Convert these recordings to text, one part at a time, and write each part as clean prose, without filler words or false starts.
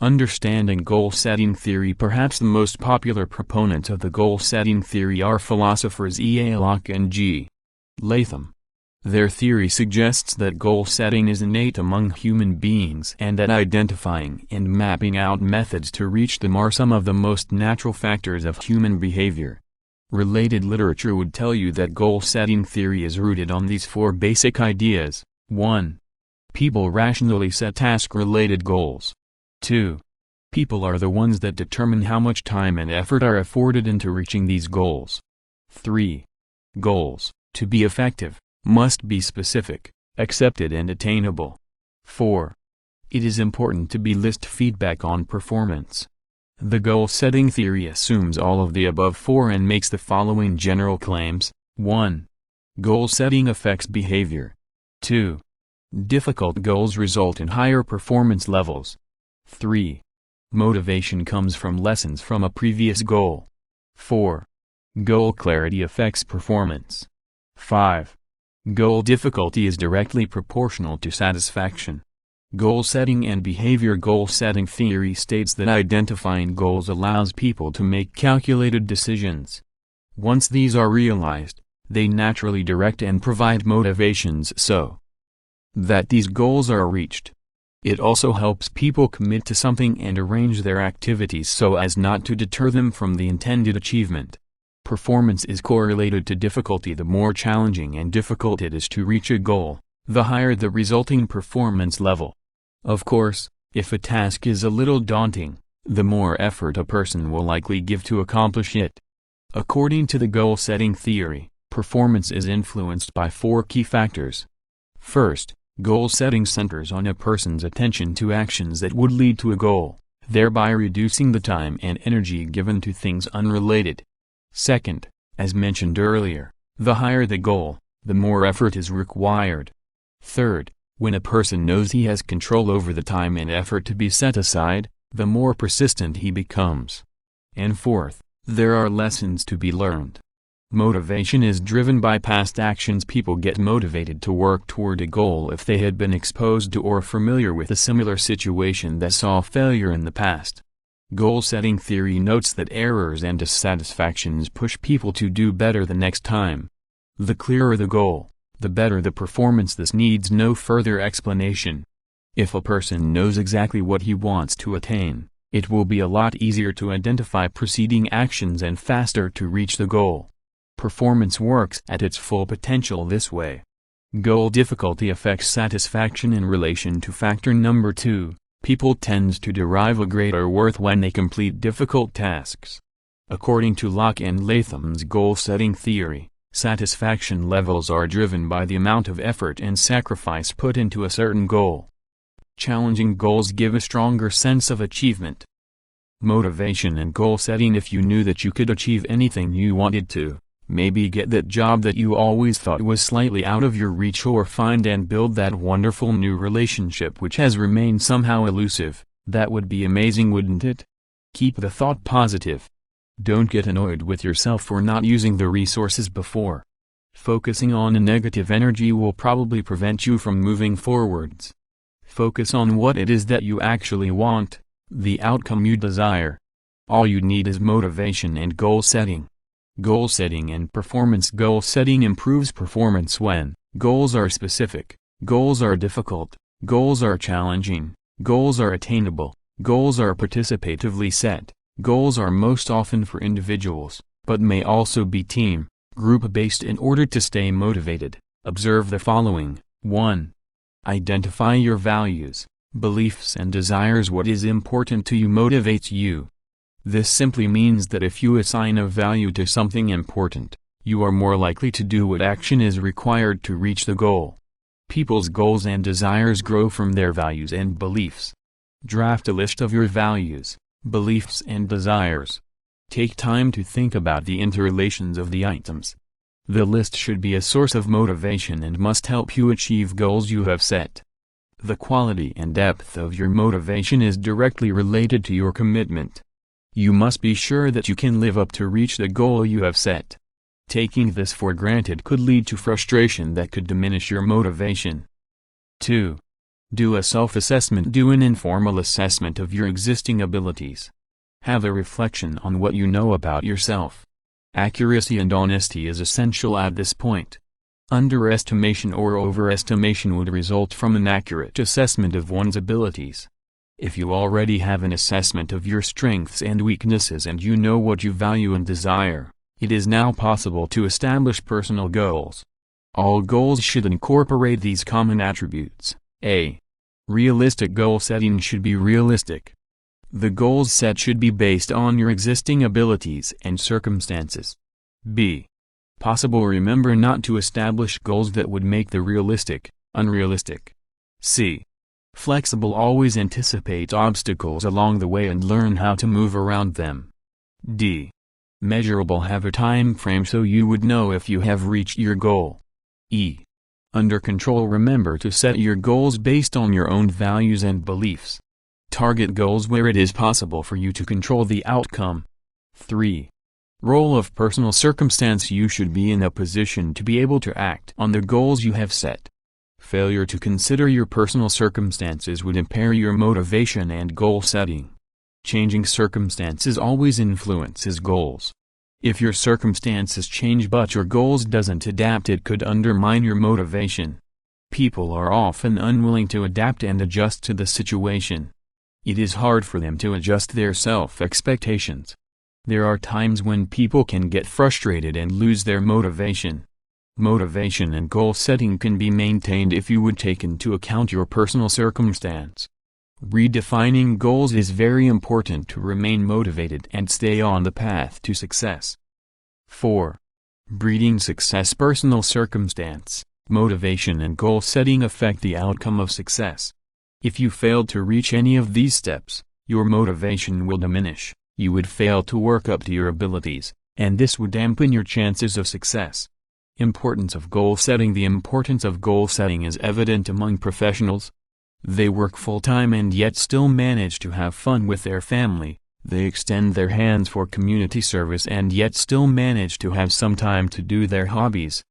Understanding goal-setting theory. Perhaps the most popular proponents of the goal-setting theory are philosophers E. A. Locke and G. Latham. Their theory suggests that goal-setting is innate among human beings and that identifying and mapping out methods to reach them are some of the most natural factors of human behavior. Related literature would tell you that goal-setting theory is rooted on these four basic ideas. 1. People rationally set task-related goals. 2. People are the ones that determine how much time and effort are afforded into reaching these goals. 3. Goals, to be effective, must be specific, accepted and attainable. 4. It is important to be list feedback on performance. The goal-setting theory assumes all of the above four and makes the following general claims. 1. Goal-setting affects behavior. 2. Difficult goals result in higher performance levels. 3. Motivation comes from lessons from a previous goal. 4. Goal clarity affects performance. 5. Goal difficulty is directly proportional to satisfaction. Goal setting and behavior. Goal setting theory states that identifying goals allows people to make calculated decisions. Once these are realized, they naturally direct and provide motivations so that these goals are reached. It also helps people commit to something and arrange their activities so as not to deter them from the intended achievement. Performance is correlated to difficulty. The more challenging and difficult it is to reach a goal, the higher the resulting performance level. Of course, if a task is a little daunting, the more effort a person will likely give to accomplish it. According to the goal-setting theory, performance is influenced by four key factors. First, goal setting centers on a person's attention to actions that would lead to a goal, thereby reducing the time and energy given to things unrelated. Second, as mentioned earlier, the higher the goal, the more effort is required. Third, when a person knows he has control over the time and effort to be set aside, the more persistent he becomes. And fourth, there are lessons to be learned. Motivation is driven by past actions. People get motivated to work toward a goal if they had been exposed to or familiar with a similar situation that saw failure in the past. Goal-setting theory notes that errors and dissatisfactions push people to do better the next time. The clearer the goal, the better the performance. This needs no further explanation. If a person knows exactly what he wants to attain, it will be a lot easier to identify preceding actions and faster to reach the goal. Performance works at its full potential this way. Goal difficulty affects satisfaction in relation to factor number 2. People tend to derive a greater worth when they complete difficult tasks. According to Locke and Latham's goal-setting theory, satisfaction levels are driven by the amount of effort and sacrifice put into a certain goal. Challenging goals give a stronger sense of achievement. Motivation and goal setting. If you knew that you could achieve anything you wanted to, maybe get that job that you always thought was slightly out of your reach, or find and build that wonderful new relationship which has remained somehow elusive, that would be amazing, wouldn't it? Keep the thought positive. Don't get annoyed with yourself for not using the resources before. Focusing on a negative energy will probably prevent you from moving forwards. Focus on what it is that you actually want, the outcome you desire. All you need is motivation and goal setting. Goal setting and performance. Goal setting improves performance when goals are specific, goals are difficult, goals are challenging, goals are attainable, goals are participatively set. Goals are most often for individuals, but may also be team, group-based. In order to stay motivated, observe the following. 1. Identify your values, beliefs and desires. What is important to you motivates you. This simply means that if you assign a value to something important, you are more likely to do what action is required to reach the goal. People's goals and desires grow from their values and beliefs. Draft a list of your values, beliefs and desires. Take time to think about the interrelations of the items. The list should be a source of motivation and must help you achieve goals you have set. The quality and depth of your motivation is directly related to your commitment. You must be sure that you can live up to reach the goal you have set. Taking this for granted could lead to frustration that could diminish your motivation. 2. Do a self-assessment. Do an informal assessment of your existing abilities. Have a reflection on what you know about yourself. Accuracy and honesty is essential at this point. Underestimation or overestimation would result from an accurate assessment of one's abilities. If you already have an assessment of your strengths and weaknesses and you know what you value and desire, it is now possible to establish personal goals. All goals should incorporate these common attributes. A. Realistic goal setting should be realistic. The goals set should be based on your existing abilities and circumstances. B. Possible. Remember not to establish goals that would make the realistic unrealistic. C. Flexible. Always anticipate obstacles along the way and learn how to move around them. D. Measurable. Have a time frame so you would know if you have reached your goal. E. Under control. Remember to set your goals based on your own values and beliefs. Target goals where it is possible for you to control the outcome. 3. Role of personal circumstance. You should be in a position to be able to act on the goals you have set. Failure to consider your personal circumstances would impair your motivation and goal setting. Changing circumstances always influences goals. If your circumstances change but your goals doesn't adapt, it could undermine your motivation. People are often unwilling to adapt and adjust to the situation. It is hard for them to adjust their self-expectations. There are times when people can get frustrated and lose their motivation. Motivation and goal setting can be maintained if you would take into account your personal circumstance. Redefining goals is very important to remain motivated and stay on the path to success. 4. Breeding success. Personal circumstance, motivation and goal setting affect the outcome of success. If you fail to reach any of these steps, your motivation will diminish, you would fail to work up to your abilities, and this would dampen your chances of success. Importance of goal setting. The importance of goal setting is evident among professionals. They work full-time and yet still manage to have fun with their family. They extend their hands for community service and yet still manage to have some time to do their hobbies.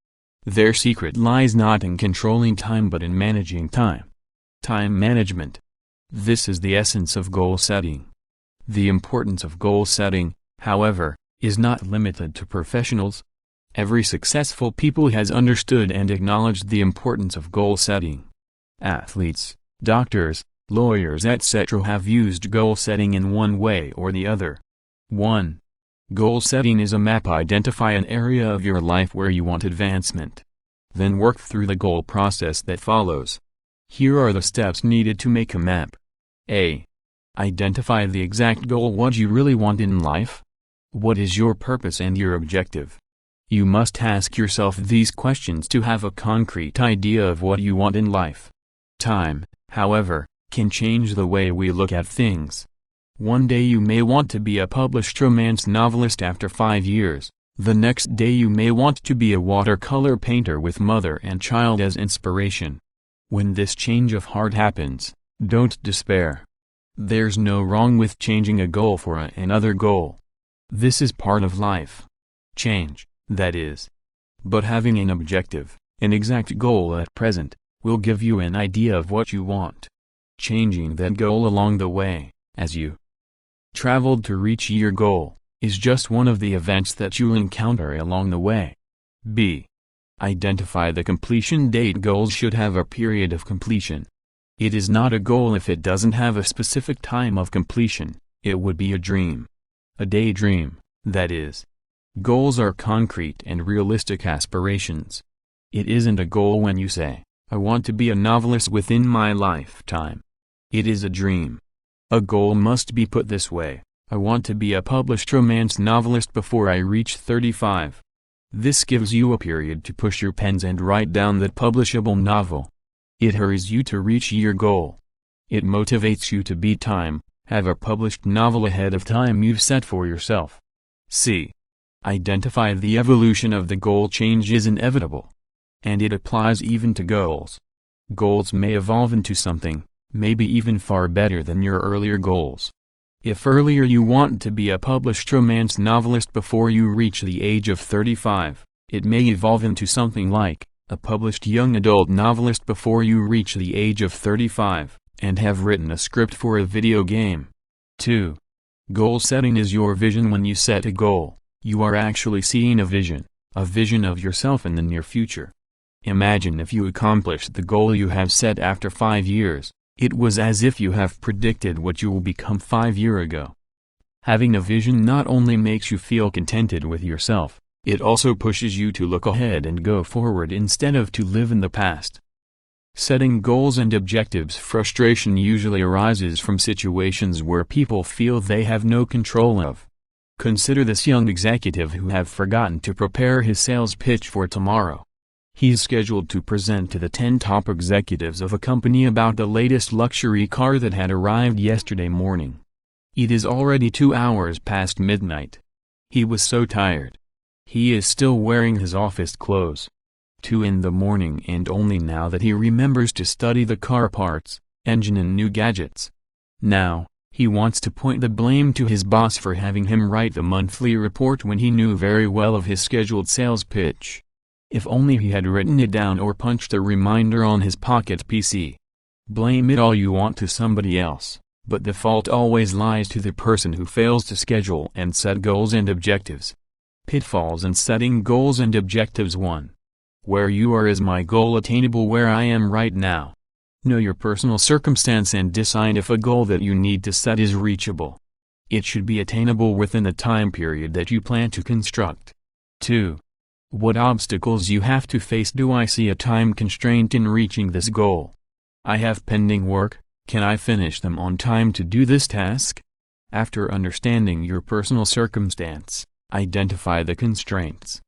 Their secret lies not in controlling time but in managing time. Time management. This is the essence of goal setting. The importance of goal setting, however, is not limited to professionals. Every successful people has understood and acknowledged the importance of goal setting. Athletes, doctors, lawyers etc. have used goal setting in one way or the other. 1. Goal setting is a map. Identify an area of your life where you want advancement. Then work through the goal process that follows. Here are the steps needed to make a map. A. Identify the exact goal. What you really want in life? What is your purpose and your objective? You must ask yourself these questions to have a concrete idea of what you want in life. Time, however, can change the way we look at things. One day you may want to be a published romance novelist. After 5 years, the next day you may want to be a watercolor painter with mother and child as inspiration. When this change of heart happens, don't despair. There's no wrong with changing a goal for another goal. This is part of life. Change, that is. But having an objective, an exact goal at present, will give you an idea of what you want. Changing that goal along the way, as you traveled to reach your goal, is just one of the events that you'll encounter along the way. B. Identify the completion date. Goals should have a period of completion. It is not a goal if it doesn't have a specific time of completion. It would be a dream. A daydream, that is. Goals are concrete and realistic aspirations. It isn't a goal when you say, I want to be a novelist within my lifetime. It is a dream. A goal must be put this way, I want to be a published romance novelist before I reach 35. This gives you a period to push your pens and write down that publishable novel. It hurries you to reach your goal. It motivates you to beat time, have a published novel ahead of time you've set for yourself. C. Identify the evolution of the goal. Change is inevitable. And it applies even to goals. Goals may evolve into something, maybe even far better than your earlier goals. If earlier you want to be a published romance novelist before you reach the age of 35, it may evolve into something like, a published young adult novelist before you reach the age of 35, and have written a script for a video game. 2. Goal setting is your vision. When you set a goal, you are actually seeing a vision of yourself in the near future. Imagine if you accomplished the goal you have set after 5 years. It was as if you have predicted what you will become 5 years ago. Having a vision not only makes you feel contented with yourself, it also pushes you to look ahead and go forward instead of to live in the past. Setting goals and objectives. Frustration usually arises from situations where people feel they have no control of. Consider this young executive who have forgotten to prepare his sales pitch for tomorrow. He's scheduled to present to the 10 top executives of a company about the latest luxury car that had arrived yesterday morning. It is already 2 hours past midnight. He was so tired. He is still wearing his office clothes. 2 in the morning, and only now that he remembers to study the car parts, engine and new gadgets. Now, he wants to point the blame to his boss for having him write the monthly report when he knew very well of his scheduled sales pitch. If only he had written it down or punched a reminder on his pocket PC. Blame it all you want to somebody else, but the fault always lies to the person who fails to schedule and set goals and objectives. Pitfalls in setting goals and objectives. 1. Where you are. Is my goal attainable where I am right now? Know your personal circumstance and decide if a goal that you need to set is reachable. It should be attainable within the time period that you plan to construct. 2. What obstacles you have to face. Do I see a time constraint in reaching this goal? I have pending work. Can I finish them on time to do this task? After understanding your personal circumstance, identify the constraints.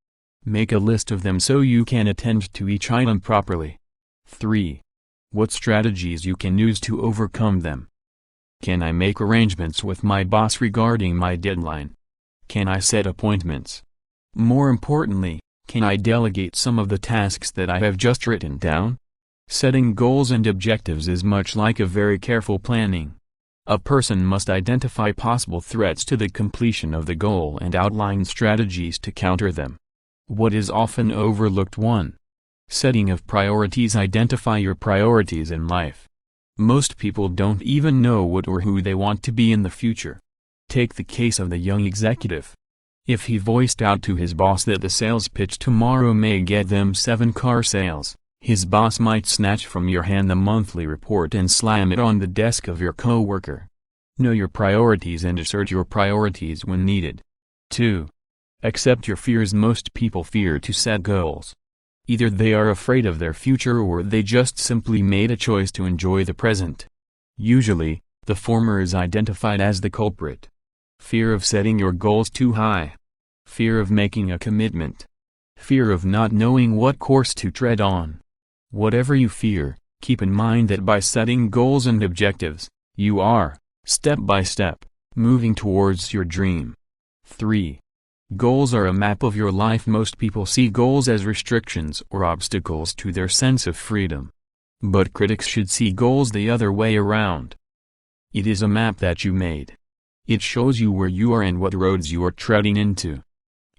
Make a list of them so you can attend to each item properly. 3. What strategies you can use to overcome them. Can I make arrangements with my boss regarding my deadline? Can I set appointments? More importantly, can I delegate some of the tasks that I have just written down? Setting goals and objectives is much like a very careful planning. A person must identify possible threats to the completion of the goal and outline strategies to counter them. What is often overlooked. 1. Setting of priorities. Identify your priorities in life. Most people don't even know what or who they want to be in the future. Take the case of the young executive. If he voiced out to his boss that the sales pitch tomorrow may get them 7 car sales, his boss might snatch from your hand the monthly report and slam it on the desk of your coworker. Know your priorities and assert your priorities when needed. 2. Accept your fears. Most people fear to set goals. Either they are afraid of their future or they just simply made a choice to enjoy the present. Usually, the former is identified as the culprit. Fear of setting your goals too high. Fear of making a commitment. Fear of not knowing what course to tread on. Whatever you fear, keep in mind that by setting goals and objectives, you are, step by step, moving towards your dream. 3. Goals are a map of your life. Most people see goals as restrictions or obstacles to their sense of freedom. But critics should see goals the other way around. It is a map that you made. It shows you where you are and what roads you are treading into.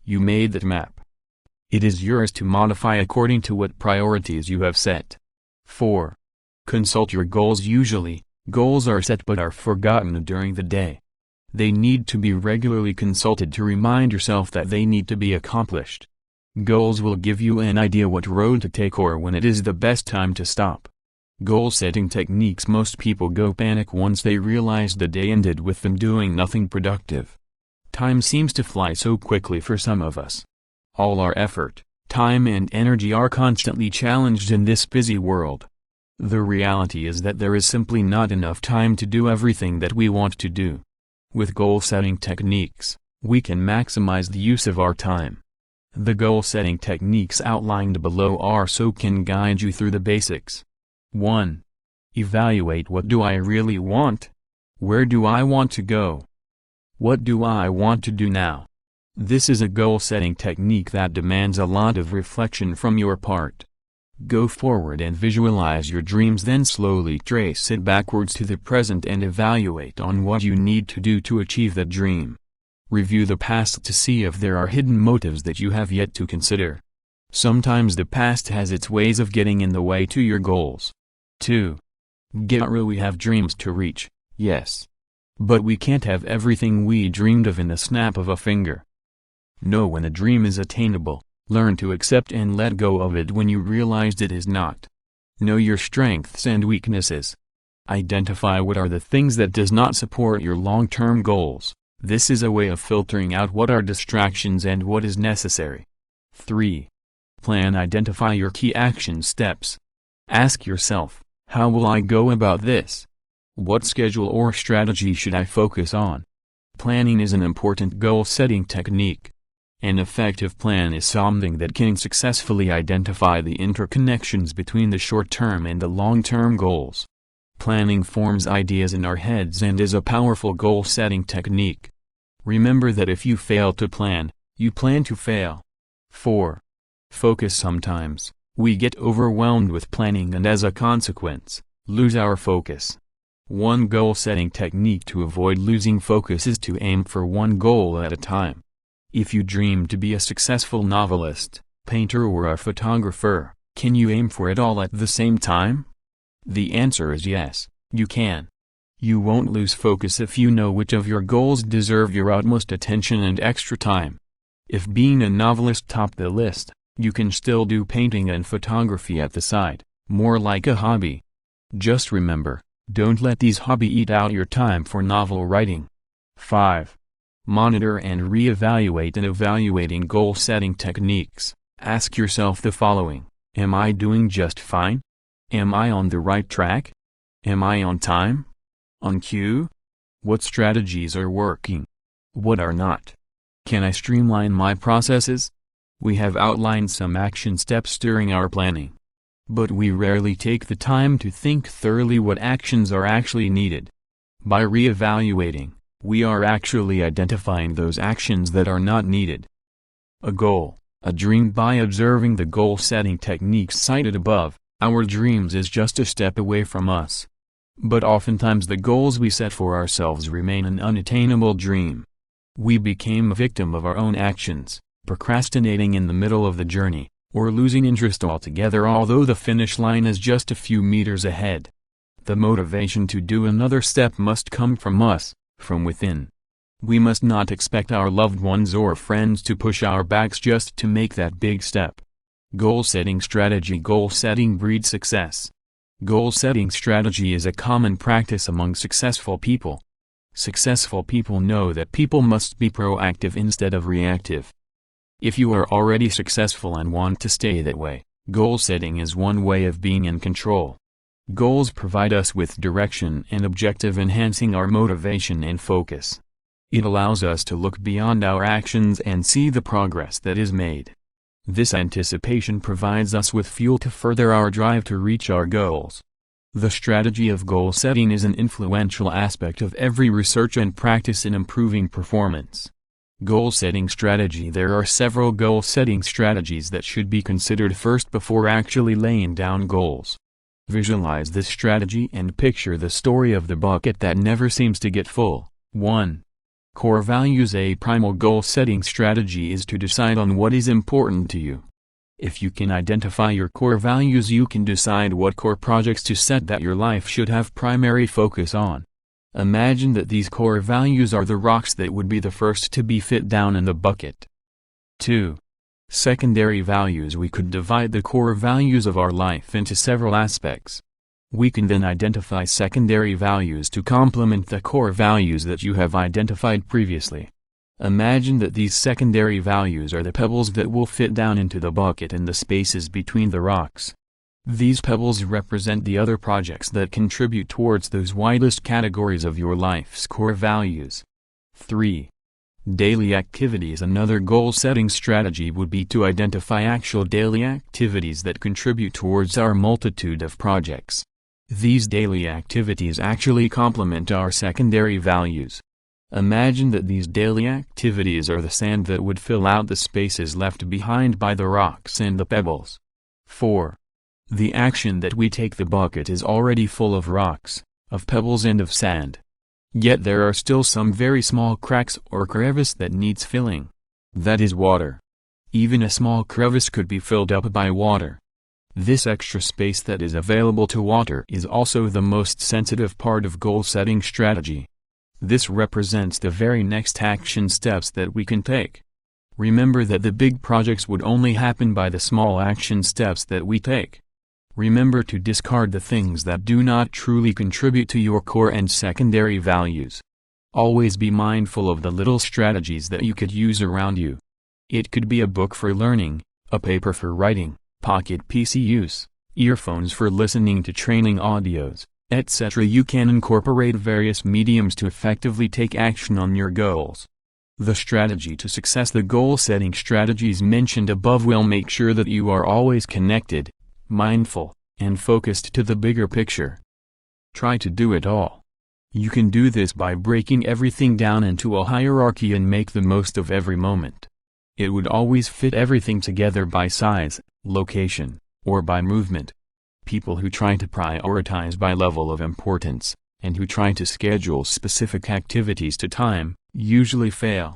You made that map. It is yours to modify according to what priorities you have set. 4. Consult your goals. Usually, goals are set but are forgotten during the day. They need to be regularly consulted to remind yourself that they need to be accomplished. Goals will give you an idea what road to take or when it is the best time to stop. Goal-setting techniques. Most people go panic once they realize the day ended with them doing nothing productive. Time seems to fly so quickly for some of us. All our effort, time and energy are constantly challenged in this busy world. The reality is that there is simply not enough time to do everything that we want to do. With goal-setting techniques, we can maximize the use of our time. The goal-setting techniques outlined below can guide you through the basics. 1. Evaluate. What do I really want? Where do I want to go? What do I want to do now? This is a goal-setting technique that demands a lot of reflection from your part. Go forward and visualize your dreams, then slowly trace it backwards to the present and evaluate on what you need to do to achieve that dream. Review the past to see if there are hidden motives that you have yet to consider. Sometimes the past has its ways of getting in the way to your goals. 2. Get real. We have dreams to reach, yes. But we can't have everything we dreamed of in the snap of a finger. Know when a dream is attainable, learn to accept and let go of it when you realized it is not. Know your strengths and weaknesses. Identify what are the things that does not support your long-term goals. This is a way of filtering out what are distractions and what is necessary. 3. Plan. Identify your key action steps. Ask yourself, how will I go about this? What schedule or strategy should I focus on? Planning is an important goal-setting technique. An effective plan is something that can successfully identify the interconnections between the short-term and the long-term goals. Planning forms ideas in our heads and is a powerful goal-setting technique. Remember that if you fail to plan, you plan to fail. 4. Focus. Sometimes, we get overwhelmed with planning and as a consequence, lose our focus. One goal-setting technique to avoid losing focus is to aim for one goal at a time. If you dream to be a successful novelist, painter or a photographer, can you aim for it all at the same time? The answer is yes, you can. You won't lose focus if you know which of your goals deserve your utmost attention and extra time. If being a novelist topped the list, you can still do painting and photography at the side, more like a hobby. Just remember, don't let these hobbies eat out your time for novel writing. 5. Monitor and reevaluate. In evaluating goal-setting techniques, ask yourself the following: am I doing just fine? Am I on the right track? Am I on time? On cue? What strategies are working? What are not? Can I streamline my processes? We have outlined some action steps during our planning. But we rarely take the time to think thoroughly what actions are actually needed. By reevaluating, we are actually identifying those actions that are not needed. A goal, a dream. By observing the goal-setting techniques cited above, our dreams is just a step away from us. But oftentimes the goals we set for ourselves remain an unattainable dream. We became a victim of our own actions, procrastinating in the middle of the journey, or losing interest altogether although the finish line is just a few meters ahead. The motivation to do another step must come from us, from within. We must not expect our loved ones or friends to push our backs just to make that big step. Goal-setting strategy. Goal-setting breeds success. Goal-setting strategy is a common practice among successful people. Successful people know that people must be proactive instead of reactive. If you are already successful and want to stay that way, goal-setting is one way of being in control. Goals provide us with direction and objective, enhancing our motivation and focus. It allows us to look beyond our actions and see the progress that is made. This anticipation provides us with fuel to further our drive to reach our goals. The strategy of goal setting is an influential aspect of every research and practice in improving performance. Goal setting strategy. There are several goal setting strategies that should be considered first before actually laying down goals. Visualize this strategy and picture the story of the bucket that never seems to get full. 1. Core values. A primal goal-setting strategy is to decide on what is important to you. If you can identify your core values, you can decide what core projects to set that your life should have primary focus on. Imagine that these core values are the rocks that would be the first to be fit down in the bucket. 2. Secondary values. We could divide the core values of our life into several aspects. We can then identify secondary values to complement the core values that you have identified previously. Imagine that these secondary values are the pebbles that will fit down into the bucket and the spaces between the rocks. These pebbles represent the other projects that contribute towards those widest categories of your life's core values. 3. Daily activities. Another goal-setting strategy would be to identify actual daily activities that contribute towards our multitude of projects. These daily activities actually complement our secondary values. Imagine that these daily activities are the sand that would fill out the spaces left behind by the rocks and the pebbles. 4. The action that we take. The bucket is already full of rocks, of pebbles and of sand. Yet there are still some very small cracks or crevices that needs filling. That is water. Even a small crevice could be filled up by water. This extra space that is available to water is also the most sensitive part of goal-setting strategy. This represents the very next action steps that we can take. Remember that the big projects would only happen by the small action steps that we take. Remember to discard the things that do not truly contribute to your core and secondary values. Always be mindful of the little strategies that you could use around you. It could be a book for learning, a paper for writing, pocket PC use, earphones for listening to training audios, etc. You can incorporate various mediums to effectively take action on your goals. The strategy to success. The goal-setting strategies mentioned above will make sure that you are always connected, mindful, and focused to the bigger picture. Try to do it all. You can do this by breaking everything down into a hierarchy and make the most of every moment. It would always fit everything together by size, location, or by movement. People who try to prioritize by level of importance, and who try to schedule specific activities to time, usually fail.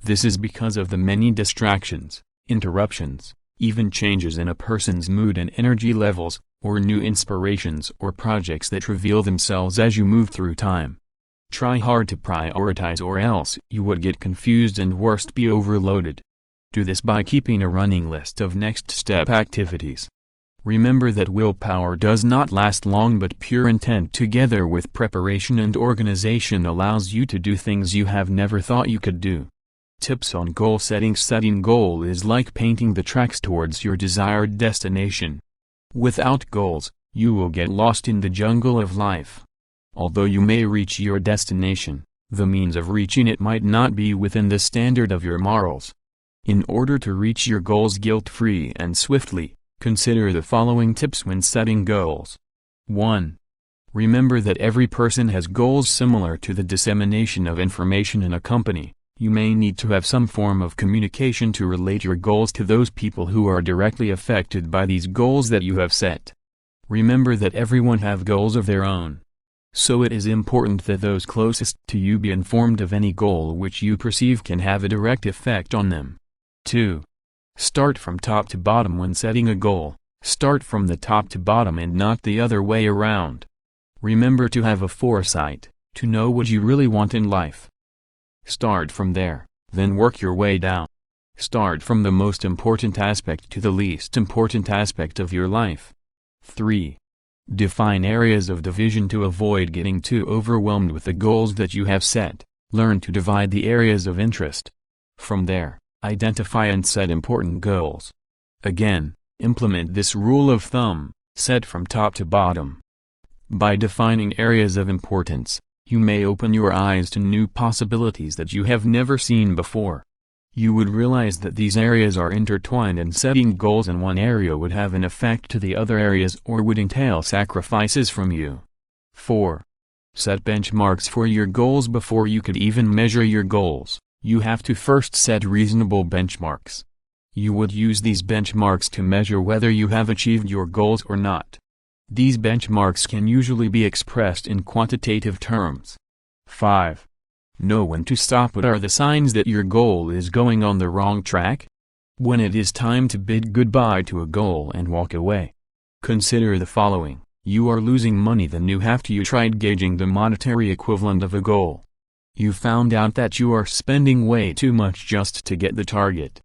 This is because of the many distractions, interruptions, even changes in a person's mood and energy levels, or new inspirations or projects that reveal themselves as you move through time. Try hard to prioritize or else you would get confused and worst be overloaded. Do this by keeping a running list of next step activities. Remember that willpower does not last long, but pure intent together with preparation and organization allows you to do things you have never thought you could do. Tips on goal setting. Setting goal is like painting the tracks towards your desired destination. Without goals, you will get lost in the jungle of life. Although you may reach your destination, the means of reaching it might not be within the standard of your morals. In order to reach your goals guilt-free and swiftly, consider the following tips when setting goals. 1. Remember that every person has goals similar to the dissemination of information in a company. You may need to have some form of communication to relate your goals to those people who are directly affected by these goals that you have set. Remember that everyone have goals of their own. So it is important that those closest to you be informed of any goal which you perceive can have a direct effect on them. 2. Start from top to bottom when setting a goal. Start from the top to bottom and not the other way around. Remember to have a foresight, to know what you really want in life. Start from there, then work your way down. Start from the most important aspect to the least important aspect of your life. 3. Define areas of division to avoid getting too overwhelmed with the goals that you have set. Learn to divide the areas of interest. From there, identify and set important goals. Again, implement this rule of thumb, set from top to bottom. By defining areas of importance, you may open your eyes to new possibilities that you have never seen before. You would realize that these areas are intertwined, and setting goals in one area would have an effect to the other areas or would entail sacrifices from you. 4. Set benchmarks for your goals. Before you could even measure your goals, you have to first set reasonable benchmarks. You would use these benchmarks to measure whether you have achieved your goals or not. These benchmarks can usually be expressed in quantitative terms. 5. Know when to stop. What are the signs that your goal is going on the wrong track? When it is time to bid goodbye to a goal and walk away. Consider the following. You are losing money, then you have to. You tried gauging the monetary equivalent of a goal. You found out that you are spending way too much just to get the target.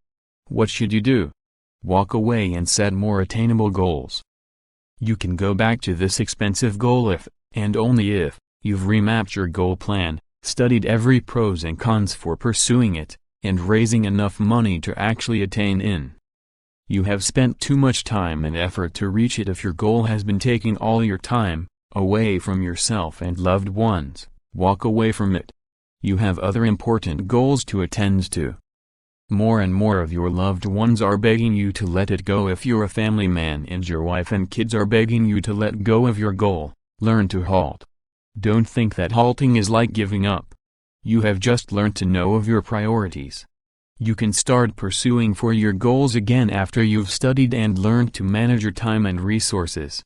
What should you do? Walk away and set more attainable goals. You can go back to this expensive goal if, and only if, you've remapped your goal plan, studied every pros and cons for pursuing it, and raising enough money to actually attain it. You have spent too much time and effort to reach it. If your goal has been taking all your time, away from yourself and loved ones, walk away from it. You have other important goals to attend to. More and more of your loved ones are begging you to let it go. If you're a family man and your wife and kids are begging you to let go of your goal, learn to halt. Don't think that halting is like giving up. You have just learned to know of your priorities. You can start pursuing for your goals again after you've studied and learned to manage your time and resources.